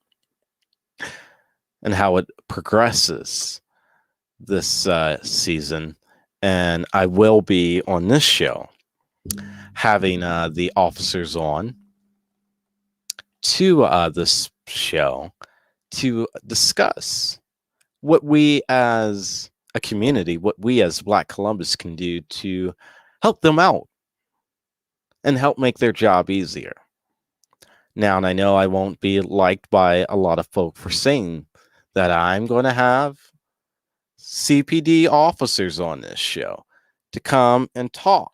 and how it progresses this season. And I will be on this show having the officers on to this show to discuss what we as a community, what we as Black Columbus can do to help them out and help make their job easier. Now, and I know I won't be liked by a lot of folk for saying that I'm going to have CPD officers on this show to come and talk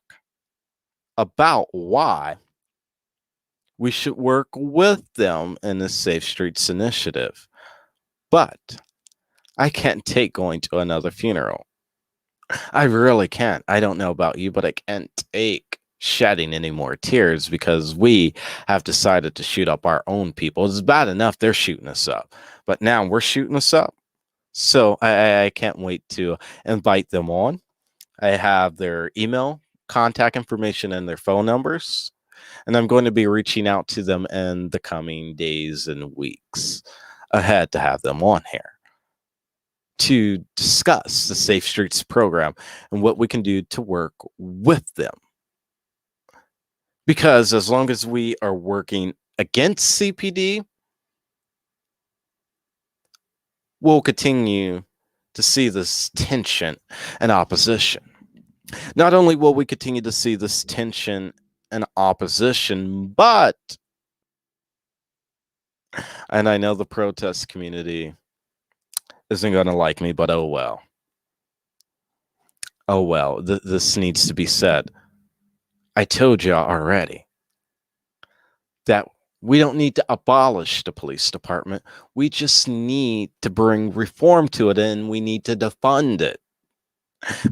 about why we should work with them in the Safe Streets initiative. But I can't take going to another funeral. I really can't. I don't know about you, but I can't take shedding any more tears because we have decided to shoot up our own people. It's bad enough they're shooting us up, but now we're shooting us up. So I can't wait to invite them on. I have their email, contact information, and their phone numbers. And I'm going to be reaching out to them in the coming days and weeks ahead to have them on here to discuss the Safe Streets program and what we can do to work with them. Because as long as we are working against CPD, we'll continue to see this tension and opposition. Not only will we continue to see this tension and opposition, but, and I know the protest community isn't going to like me, but oh well. Oh well, this needs to be said. I told you already that we don't need to abolish the police department. We just need to bring reform to it, and we need to defund it.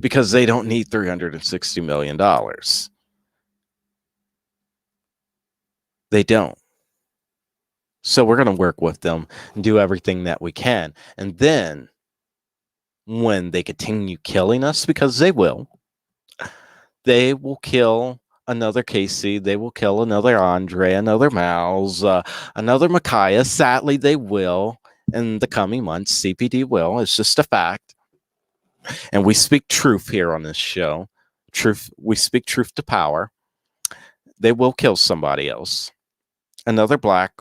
because they don't need $360 million. They don't. So we're going to work with them and do everything that we can. And then when they continue killing us, because they will kill another Casey, they will kill another Andre, another Miles, another Ma'Khia. Sadly, they will in the coming months. CPD will. It's just a fact. And we speak truth here on this show. Truth. We speak truth to power. They will kill somebody else. Another black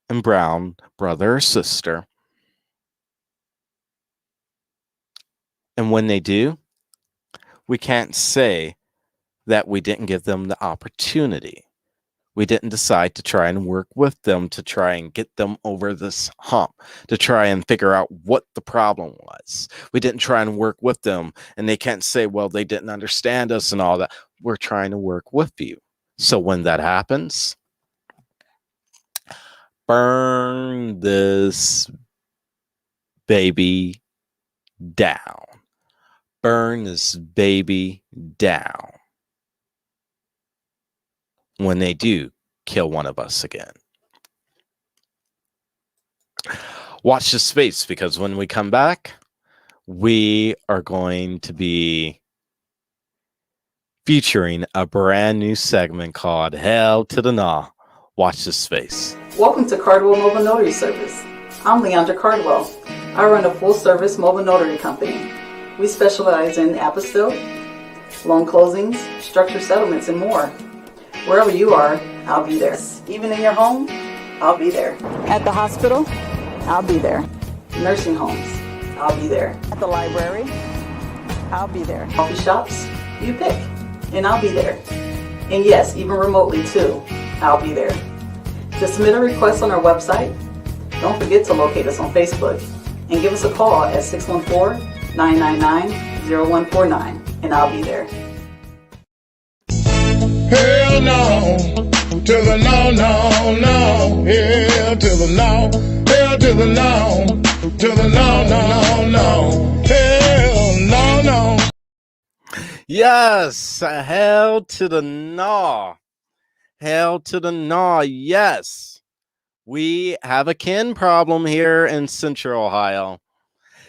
and brown brother or sister. And when they do, we can't say that we didn't give them the opportunity. We didn't decide to try and work with them to try and get them over this hump, to try and figure out what the problem was. We didn't try and work with them, and they can't say, well, they didn't understand us and all that. We're trying to work with you. So when that happens, burn this baby down. Burn this baby down. When they do kill one of us again. Watch this space, because when we come back, we are going to be featuring a brand new segment called Hell to the Nah. Watch this space. Welcome to Cardwell Mobile Notary Service. I'm Leandra Cardwell. I run a full-service mobile notary company. We specialize in apostille, loan closings, structured settlements, and more. Wherever you are, I'll be there. Even in your home, I'll be there. At the hospital, I'll be there. Nursing homes, I'll be there. At the library, I'll be there. Coffee shops, you pick, and I'll be there. And yes, even remotely too, I'll be there. To submit a request on our website, don't forget to locate us on Facebook and give us a call at 614-999-0149, and I'll be there. Hell no, to the no, no, no. Hell to the no, hell to the no, to the no, no, no. Hell no, no. Yes, hell to the no. Hell to the no, yes. We have a kin problem here in Central Ohio.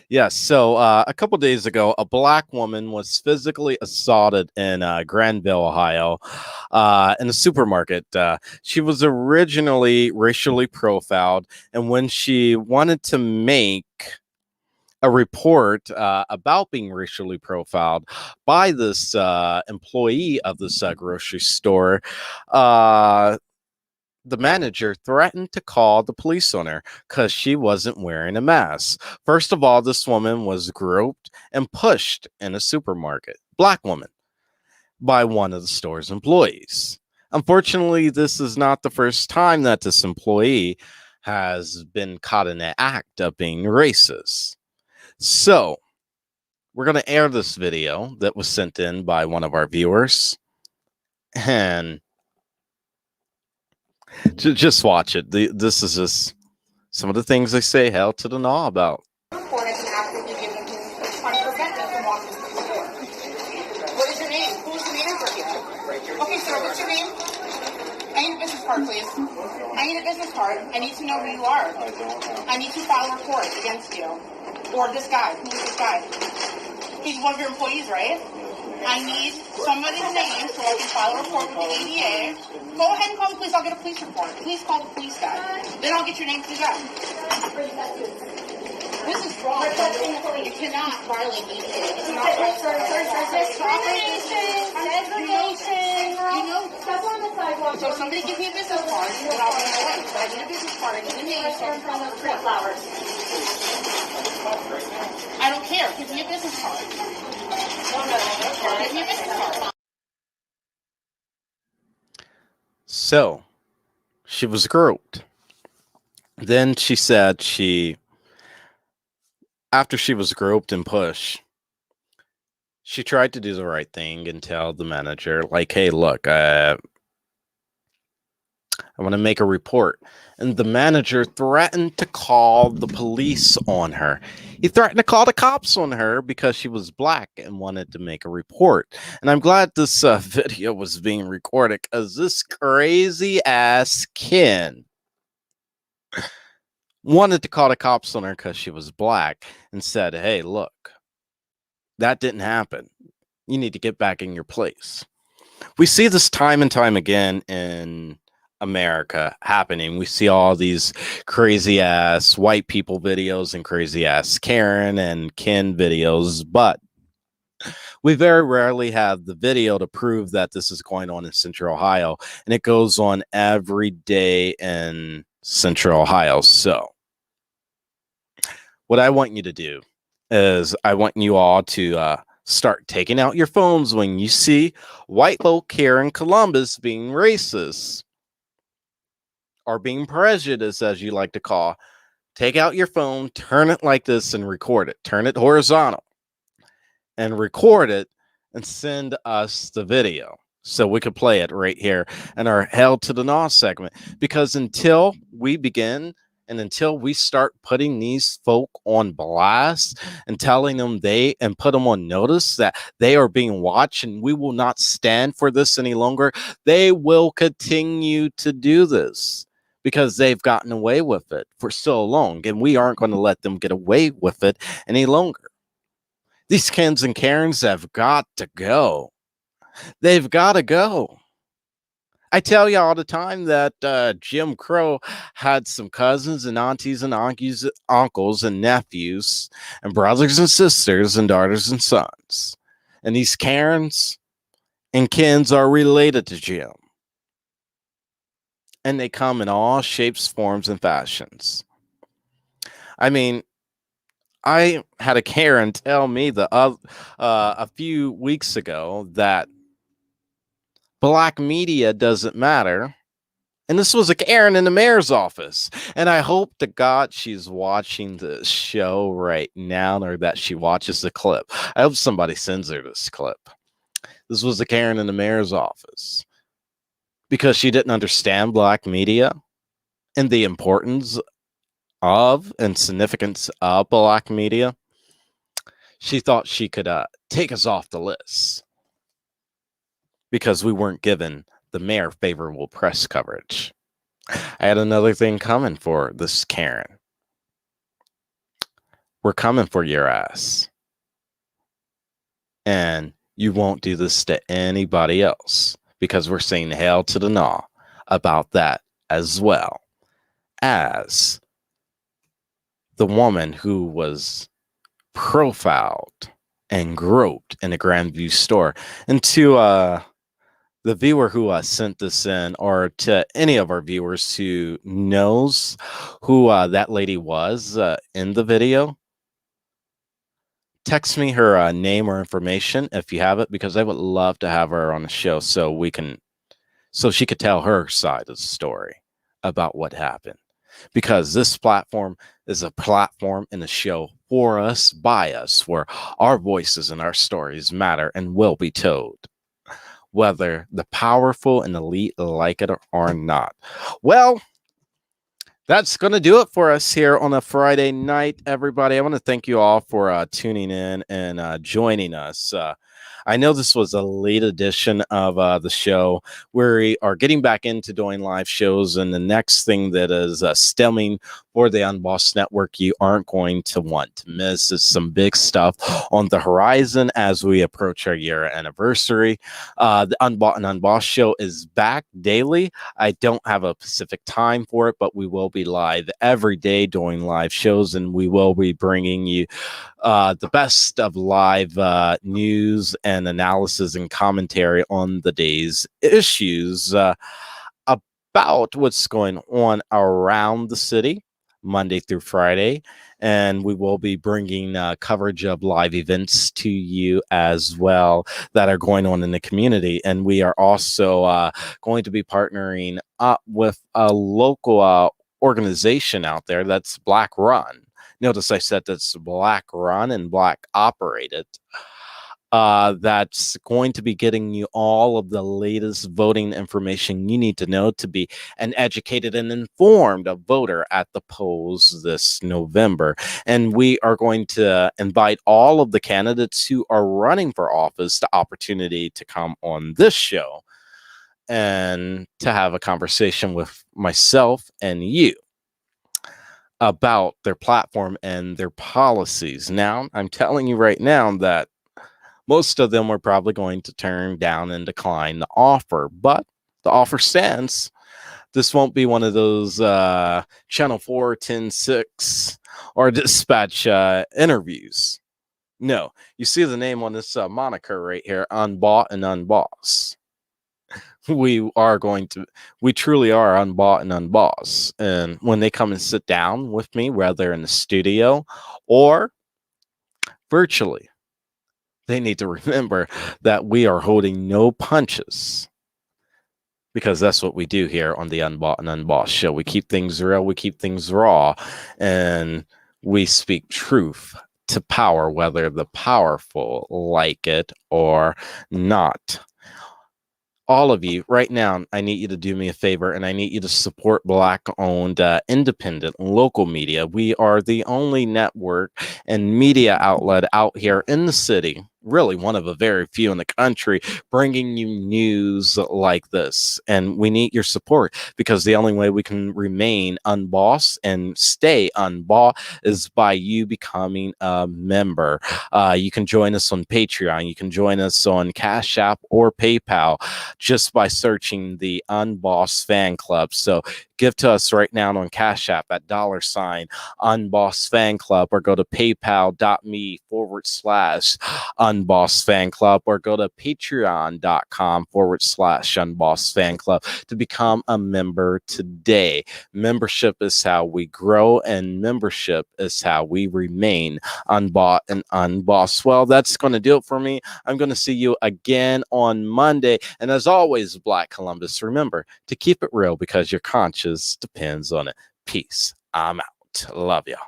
Yes, so a couple days ago, a black woman was physically assaulted in Granville, Ohio, in a supermarket. She was originally racially profiled, and when she wanted to make a report about being racially profiled by this employee of this grocery store, the manager threatened to call the police on her because she wasn't wearing a mask. First of all, this woman was groped and pushed in a supermarket, black woman, by one of the store's employees. Unfortunately, this is not the first time that this employee has been caught in the act of being racist. So, we're going to air this video that was sent in by one of our viewers. And just watch it. This is just some of the things they say hell to the no about. What is your name? Who's the manager here? Okay, sir, what's your name? I need a business card, please. I need a business card. I need to know who you are. I need to file a report against you. Or this guy. Who's this guy? He's one of your employees, right? I need somebody's name so I can file a report with the ADA. Go ahead and call the police. I'll get a police report. Please call the police guy. Then I'll get your name to the guy. This is wrong. You cannot violate the ADA. It's not right. You know. So if somebody give me a business card, then I'll be on my way. But I need a business card. I need a name so I can file a report. Flowers. I don't care. Give me a business card. Give me a business card. So, she was groped. Then she said after she was groped and pushed, she tried to do the right thing and tell the manager, like, hey, look, I want to make a report. And the manager threatened to call the police on her. He threatened to call the cops on her because she was black and wanted to make a report. And I'm glad this video was being recorded because this crazy ass Ken wanted to call the cops on her because she was black and said, hey, look, that didn't happen. You need to get back in your place. We see this time and time again in America happening. We see all these crazy ass white people videos and crazy ass Karen and Ken videos, but we very rarely have the video to prove that this is going on in Central Ohio, and it goes on every day in Central Ohio. So what I want you to do is I want you all to start taking out your phones when you see white folk here in Columbus being racist or being prejudiced, as you like to call. Take out your phone, turn it like this, and record it. Turn it horizontal and record it and send us the video so we could play it right here in our Held to the Gnaw segment. Because until we begin and until we start putting these folk on blast and telling them and put them on notice that they are being watched and we will not stand for this any longer, they will continue to do this because they've gotten away with it for so long, and we aren't going to let them get away with it any longer. These Kens and Karens have got to go. They've got to go. I tell you all the time that Jim Crow had some cousins and aunties and uncles and nephews and brothers and sisters and daughters and sons. And these Karens and Kens are related to Jim. And they come in all shapes, forms, and fashions. I mean, I had a Karen tell me a few weeks ago that black media doesn't matter. And this was a Karen in the mayor's office. And I hope to God she's watching the show right now, or that she watches the clip. I hope somebody sends her this clip. This was a Karen in the mayor's office because she didn't understand black media and the importance of and significance of black media. She thought she could take us off the list because we weren't given the mayor favorable press coverage. I had another thing coming for this Karen. We're coming for your ass. And you won't do this to anybody else because we're saying hell to the gnaw about that as well as the woman who was profiled and groped in a Grandview store. And to the viewer who sent this in, or to any of our viewers who knows who that lady was in the video, text me her name or information if you have it, because I would love to have her on the show so she could tell her side of the story about what happened. Because this platform is a platform and a show for us, by us, where our voices and our stories matter and will be told, whether the powerful and elite like it or not. Well, that's going to do it for us here on a Friday night, everybody. I want to thank you all for tuning in and joining us. I know this was a late edition of the show. We are getting back into doing live shows, and the next thing that is stemming for the Unbossed Network you aren't going to want to miss is some big stuff on the horizon as we approach our year anniversary. The Unbought and Unbossed show is back daily. I don't have a specific time for it, but we will be live every day doing live shows, and we will be bringing you the best of live news and analysis and commentary on the day's issues about what's going on around the city, Monday through Friday. And we will be bringing coverage of live events to you as well that are going on in the community. And we are also going to be partnering up with a local organization out there that's Black Run. Notice I said that's Black Run and Black Operated. that's going to be getting you all of the latest voting information you need to know to be an educated and informed voter at the polls this November. And we are going to invite all of the candidates who are running for office the opportunity to come on this show and to have a conversation with myself and you about their platform and their policies. Now, I'm telling you right now that most of them are probably going to turn down and decline the offer, but the offer stands. This won't be one of those Channel 4, 10-6, or Dispatch interviews. No, you see the name on this moniker right here, Unbought and Unbossed. We truly are unbought and unbossed. And when they come and sit down with me, whether in the studio or virtually, they need to remember that we are holding no punches, because that's what we do here on the Unbought and Unbossed show. We keep things real, we keep things raw, and we speak truth to power, whether the powerful like it or not. All of you right now, I need you to do me a favor, and I need you to support Black-owned, independent, local media. We are the only network and media outlet out here in the city, really one of a very few in the country, bringing you news like this. And we need your support, because the only way we can remain unbossed and stay unbought is by you becoming a member. You can join us on Patreon. You can join us on CashApp or PayPal just by searching the UnBossedFanClub. So give to us right now on CashApp at $UnBossedFanClub, or go to paypal.me/UnBossedFanClub, or go to patreon.com/UnBossedFanClub to become a member today. Membership is how we grow, and membership is how we remain unbought and unbossed. Well, that's going to do it for me. I'm going to see you again on Monday. And as always, Black Columbus, remember to keep it real, because your conscience depends on it. Peace. I'm out. Love y'all.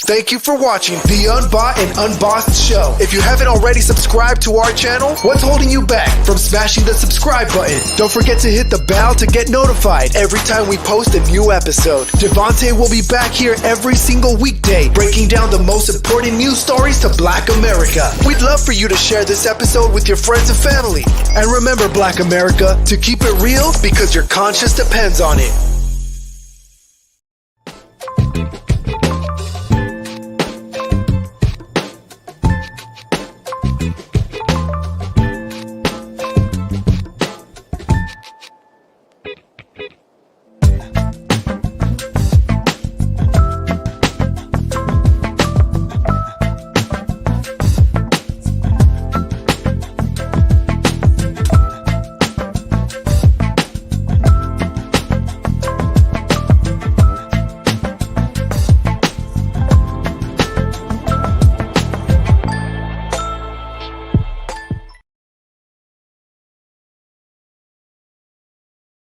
Thank you for watching the Unbought and Unbossed show. If you haven't already subscribed to our channel, what's holding you back from smashing the subscribe button? Don't forget to hit the bell to get notified every time we post a new episode. Devontae will be back here every single weekday, breaking down the most important news stories to Black America. We'd love for you to share this episode with your friends and family. And remember, Black America, to keep it real, because your conscience depends on it.